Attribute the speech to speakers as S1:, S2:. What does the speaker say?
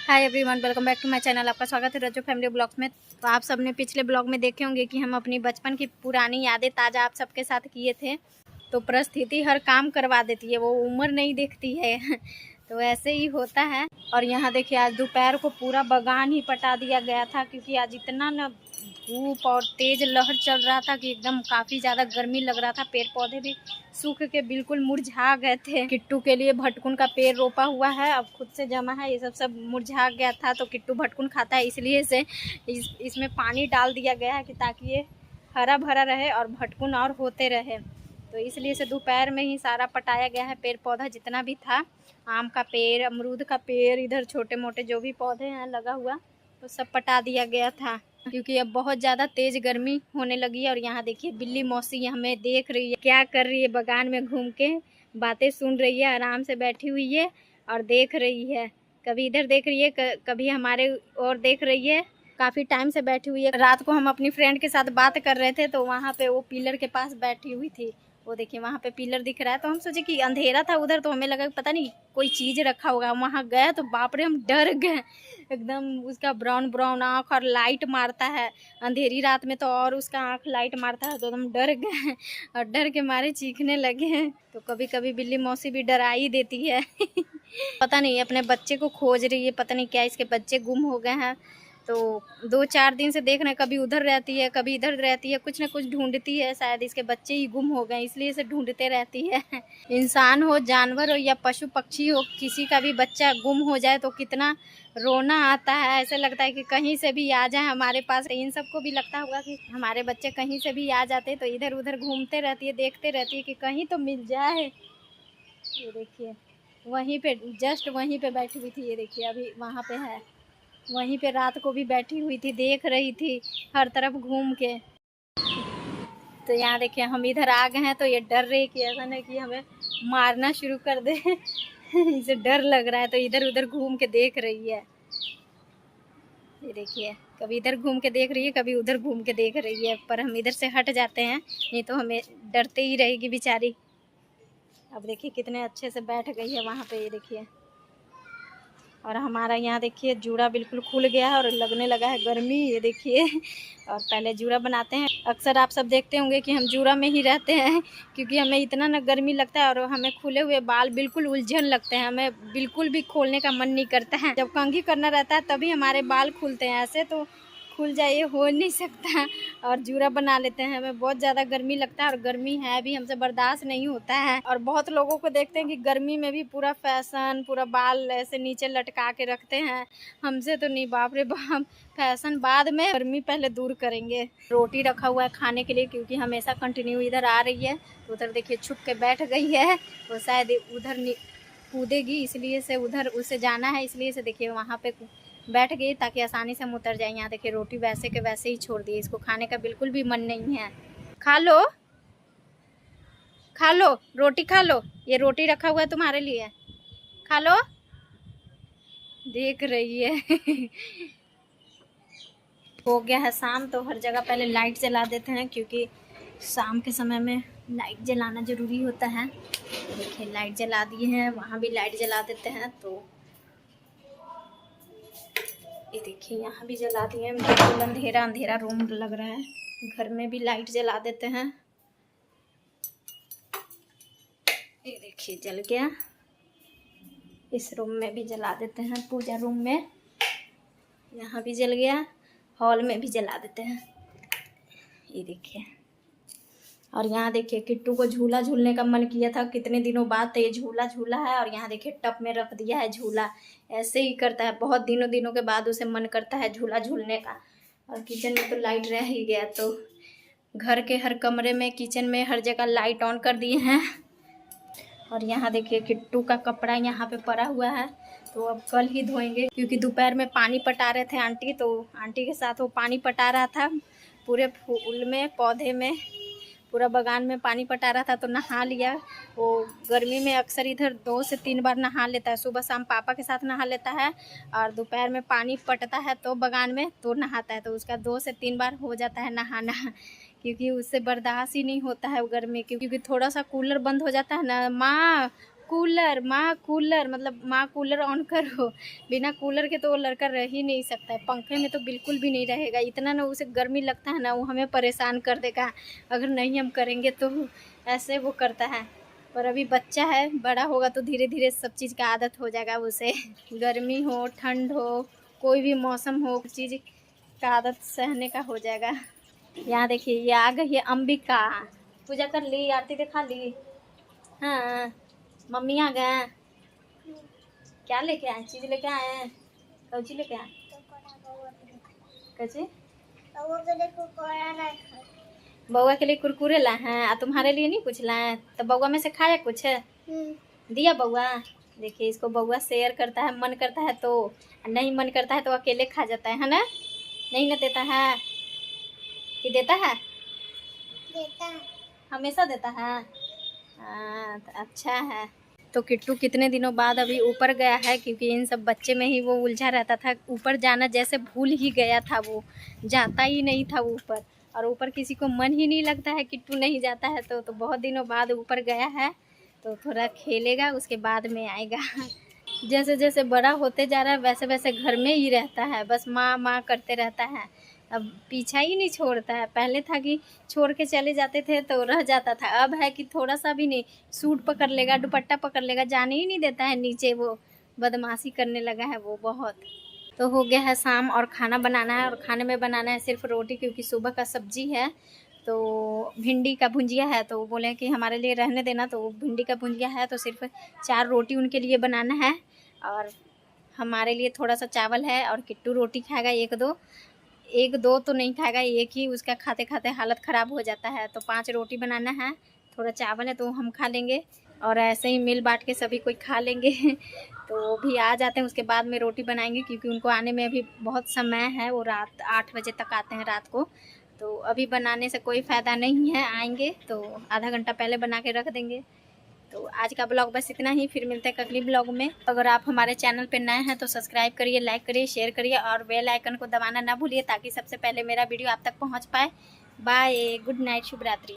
S1: Hi everyone, welcome back to my channel. आपका स्वागत है रजो फैमिली ब्लॉग्स में। तो आप सबने पिछले ब्लॉग में देखे होंगे कि हम अपनी बचपन की पुरानी यादें ताज़ा आप सबके साथ किए थे। तो परिस्थिति हर काम करवा देती है, वो उम्र नहीं देखती है। तो ऐसे ही होता है। और यहाँ देखिए, आज दोपहर को पूरा बागान ही पटा दिया गया था, क्योंकि आज इतना न धूप और तेज लहर चल रहा था कि एकदम काफ़ी ज़्यादा गर्मी लग रहा था। पेड़ पौधे भी सूख के बिल्कुल मुरझा गए थे। किट्टू के लिए भटकुन का पेड़ रोपा हुआ है, अब खुद से जमा है, ये सब मुरझा गया था। तो किट्टू भटकुन खाता है, इसलिए से इसमें पानी डाल दिया गया है कि ताकि ये हरा भरा रहे और भटकुन और होते रहे। तो इसलिए से दोपहर में ही सारा पटाया गया है। पेड़ पौधा जितना भी था, आम का पेड़, अमरूद का पेड़, इधर छोटे मोटे जो भी पौधे हैं लगा हुआ, तो सब पटा दिया गया था, क्योंकि अब बहुत ज़्यादा तेज़ गर्मी होने लगी है। और यहाँ देखिए, बिल्ली मौसी हमें देख रही है, क्या कर रही है, बागान में घूम के बातें सुन रही है, आराम से बैठी हुई है और देख रही है। कभी इधर देख रही है, कभी हमारे और देख रही है। काफ़ी टाइम से बैठी हुई है। रात को हम अपनी फ्रेंड के साथ बात कर रहे थे, तो वहाँ पे वो पिलर के पास बैठी हुई थी। वो देखिए, वहाँ पे पिलर दिख रहा है, तो हम सोचे कि अंधेरा था उधर, तो हमें लगा पता नहीं कोई चीज़ रखा होगा। वहाँ गए तो बाप रे, हम डर गए एकदम। उसका ब्राउन ब्राउन आँख और लाइट मारता है अंधेरी रात में, तो और उसका आँख लाइट मारता है, तो हम डर गए और डर के मारे चीखने लगे हैं। तो कभी कभी बिल्ली मौसी भी डरा ही देती है। पता नहीं अपने बच्चे को खोज रही है, पता नहीं क्या इसके बच्चे गुम हो गए हैं। तो 2-4 दिन से देख रहे हैं, कभी उधर रहती है, कभी इधर रहती है, कुछ ना कुछ ढूंढती है। शायद इसके बच्चे ही गुम हो गए, इसलिए इसे ढूंढते रहती है। इंसान हो, जानवर हो या पशु पक्षी हो, किसी का भी बच्चा गुम हो जाए तो कितना रोना आता है। ऐसे लगता है कि कहीं से भी आ जाए हमारे पास। इन सबको भी लगता होगा कि हमारे बच्चे कहीं से भी आ जाते, तो इधर उधर घूमते रहती है, देखते रहती है कि कहीं तो मिल जाए। ये देखिए, वहीं पे, जस्ट वहीं पे बैठी हुई थी। ये देखिए, अभी वहाँ पे है, वहीं पे रात को भी बैठी हुई थी, देख रही थी हर तरफ घूम के। तो यहाँ देखिए, हम इधर आ गए हैं, तो ये डर रही कि ऐसा नहीं कि हमें मारना शुरू कर दे। इसे डर लग रहा है, तो इधर उधर घूम के देख रही है। ये देखिए, कभी इधर घूम के देख रही है, कभी उधर घूम के देख रही है, पर हम इधर से हट जाते हैं, नहीं तो हमें डरते ही रहेगी बेचारी। अब देखिए कितने अच्छे से बैठ गई है वहाँ पे। ये देखिए, और हमारा यहाँ देखिए जूड़ा बिल्कुल खुल गया है और लगने लगा है गर्मी। ये देखिए, और पहले जूड़ा बनाते हैं। अक्सर आप सब देखते होंगे कि हम जूड़ा में ही रहते हैं, क्योंकि हमें इतना ना गर्मी लगता है और हमें खुले हुए बाल बिल्कुल उलझन लगते हैं। हमें बिल्कुल भी खोलने का मन नहीं करता है। जब कंघी करना रहता है तभी हमारे बाल खुलते हैं, ऐसे तो खुल जाए हो नहीं सकता। और जूड़ा बना लेते हैं। हमें बहुत ज़्यादा गर्मी लगता है और गर्मी है भी, हमसे बर्दाश्त नहीं होता है। और बहुत लोगों को देखते हैं कि गर्मी में भी पूरा फैशन, पूरा बाल ऐसे नीचे लटका के रखते हैं। हमसे तो नहीं, बाप रे बाप, फैशन बाद में, गर्मी पहले दूर करेंगे। रोटी रखा हुआ है खाने के लिए, क्योंकि हमेशा कंटिन्यू इधर आ रही है। तो उधर देखिए छुप के बैठ गई है, वो शायद उधर कूदेगी, इसलिए से उधर उसे जाना है, इसलिए से देखिए वहाँ पे बैठ गई ताकि आसानी से हम उतर जाए। यहाँ देखिए, रोटी वैसे के वैसे ही छोड़ दी, इसको खाने का बिल्कुल भी मन नहीं है। खा लो, खा लो, रोटी खा लो, ये रोटी रखा हुआ है तुम्हारे लिए, खा लो। देख रही है। हो गया है शाम, तो हर जगह पहले लाइट जला देते हैं, क्योंकि शाम के समय में लाइट जलाना ज़रूरी होता है। देखिए, लाइट जला दिए हैं, वहाँ भी लाइट जला देते हैं। तो ये देखिए, यहाँ भी जला दिए हैं। बिल्कुल अंधेरा अंधेरा रूम लग रहा है, घर में भी लाइट जला देते हैं। ये देखिए, जल गया। इस रूम में भी जला देते हैं, पूजा रूम में, यहाँ भी जल गया, हॉल में भी जला देते हैं। ये देखिए, और यहाँ देखिए, किट्टू को झूला झूलने का मन किया था कितने दिनों बाद, तो ये झूला झूला है। और यहाँ देखिए, टब में रख दिया है झूला। ऐसे ही करता है, बहुत दिनों के बाद उसे मन करता है झूला झूलने का। और किचन में तो लाइट रह ही गया, तो घर के हर कमरे में, किचन में, हर जगह लाइट ऑन कर दिए हैं। और यहाँ देखिए, किट्टू का कपड़ा यहाँ पे पड़ा हुआ है, तो अब कल ही धोएंगे, क्योंकि दोपहर में पानी पटा रहे थे आंटी, तो आंटी के साथ वो पानी पटा रहा था। पूरे फूल में, पौधे में, पूरा बागान में पानी पटा रहा था, तो नहा लिया। वो गर्मी में अक्सर इधर 2 से 3 बार नहा लेता है, सुबह शाम पापा के साथ नहा लेता है, और दोपहर में पानी पटता है तो बागान में तो नहाता है, तो उसका 2 से 3 बार हो जाता है नहाना, क्योंकि उससे बर्दाश्त ही नहीं होता है गर्मी। क्योंकि थोड़ा सा कूलर बंद हो जाता है ना, माँ कूलर, माँ कूलर, मतलब माँ कूलर ऑन करो। बिना कूलर के तो वो लड़का रह ही नहीं सकता है, पंखे में तो बिल्कुल भी नहीं रहेगा। इतना ना उसे गर्मी लगता है ना, वो हमें परेशान कर देगा अगर नहीं हम करेंगे तो। ऐसे वो करता है। पर अभी बच्चा है, बड़ा होगा तो धीरे धीरे सब चीज़ का आदत हो जाएगा उसे। गर्मी हो, ठंड हो, कोई भी मौसम हो, चीज़ का आदत सहने का हो जाएगा। यहाँ देखिए, ये आ गई है अंबिका। पूजा कर ली, आरती दिखा ली। हाँ, मम्मी आ गए। क्या लेके आए? चीज लेके आए हैं? कौची लेके आए? कैसे? बउआ के लिए कुरकुरे लाए हैं, और तुम्हारे लिए नहीं कुछ लाए? तो बउआ में से खाया कुछ? दिया बउआ? देखिए, इसको बउआ शेयर करता है, मन करता है तो, नहीं मन करता है तो अकेले खा जाता है ना? नहीं ना देता है कि देता है? देता है, हमेशा देता है। हाँ, तो अच्छा है। तो किट्टू कितने दिनों बाद अभी ऊपर गया है, क्योंकि इन सब बच्चे में ही वो उलझा रहता था। ऊपर जाना जैसे भूल ही गया था, वो जाता ही नहीं था ऊपर। और ऊपर किसी को मन ही नहीं लगता है, किट्टू नहीं जाता है तो बहुत दिनों बाद ऊपर गया है। तो थोड़ा खेलेगा, उसके बाद में आएगा। जैसे जैसे बड़ा होते जा रहा है वैसे वैसे घर में ही रहता है, बस माँ माँ करते रहता है। अब पीछा ही नहीं छोड़ता है। पहले था कि छोड़ के चले जाते थे तो रह जाता था, अब है कि थोड़ा सा भी नहीं, सूट पकड़ लेगा, दुपट्टा पकड़ लेगा, जाने ही नहीं देता है नीचे। वो बदमाशी करने लगा है वो बहुत। तो हो गया है शाम और खाना बनाना है, और खाने में बनाना है सिर्फ रोटी, क्योंकि सुबह का सब्जी है तो भिंडी का भुंजिया है। तो बोले कि हमारे लिए रहने देना, तो भिंडी का भुंजिया है तो सिर्फ 4 रोटी उनके लिए बनाना है, और हमारे लिए थोड़ा सा चावल है। और किट्टू रोटी खाएगा एक दो तो नहीं खाएगा, एक ही, उसका खाते खाते हालत ख़राब हो जाता है। तो 5 रोटी बनाना है, थोड़ा चावल है तो हम खा लेंगे, और ऐसे ही मिल बांट के सभी कोई खा लेंगे। तो वो भी आ जाते हैं, उसके बाद में रोटी बनाएंगे, क्योंकि उनको आने में अभी बहुत समय है। वो रात 8 बजे तक आते हैं रात को। तो अभी बनाने से कोई फ़ायदा नहीं है, आएंगे तो आधा घंटा पहले बना के रख देंगे। तो आज का ब्लॉग बस इतना ही, फिर मिलते हैं अगली ब्लॉग में। अगर आप हमारे चैनल पर नए हैं तो सब्सक्राइब करिए, लाइक करिए, शेयर करिए, और बेल आइकन को दबाना ना भूलिए, ताकि सबसे पहले मेरा वीडियो आप तक पहुंच पाए। बाय, गुड नाइट, शुभ रात्रि।